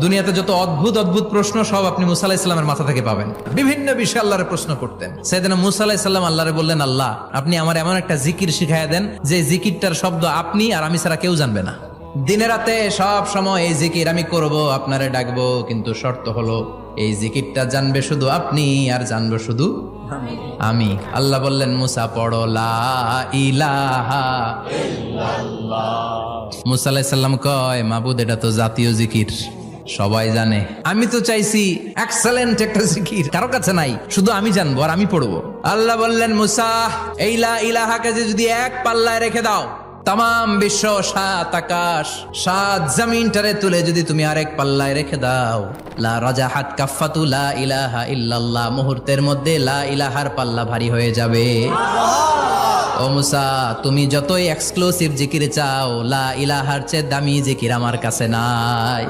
দুনিয়াতে যত অদ্ভুত অদ্ভুত প্রশ্ন সব আপনি মুসা আলাহিস সাল্লামের মাথা থেকে পাবেন। বিভিন্ন বিষয়ে আল্লাহরে প্রশ্ন করতেন। সাইয়েদনা মুসা আলাহিস সাল্লাম আল্লাহরে বললেন, আল্লাহ আপনি আমার এমন একটা জিকির শিখাইয়া দেন যে জিকিরটার শব্দ আপনি আর আমি ছাড়া কেউ জানবে না। দিনে রাতে সব সময় এই জিকির আমি করব, আপনারে ডাকবো, কিন্তু শর্ত হলো এই জিকিরটা জানবে শুধু আপনি আর জানবো শুধু আমি। আল্লাহ বললেন, মুসা পড়ো লা ইলাহা ইল্লাল্লাহ। মুসা আলাইহিস সালাম কয়, মাবুদ এটা তো জাতীয় জিকির, সবাই জানে। আমি তো চাইছি এক্সেলেন্ট একটা জিকির, কারো কাছে নাই, শুধু আমি জানবো আর আমি পড়বো। আল্লাহ বললেন, মুসা এই লা ইলাহাকে যদি এক পাল্লায় রেখে দাও, তাম বিশ্ব, 7 আকাশ 7 জমিনটারে তুলে যদি তুমি আরেক পাল্লায় রেখে দাও, লা রাজাহাত কাফাতু লা ইলাহা ইল্লাল্লাহ, মুহূর্তের মধ্যে লা ইলাহার পাল্লা ভারী হয়ে যাবে। ও মুসা, তুমি যতই এক্সক্লুসিভ জিকির চাও, লা ইলাহার চেয়ে দামি জিকির আমার কাছে নাই।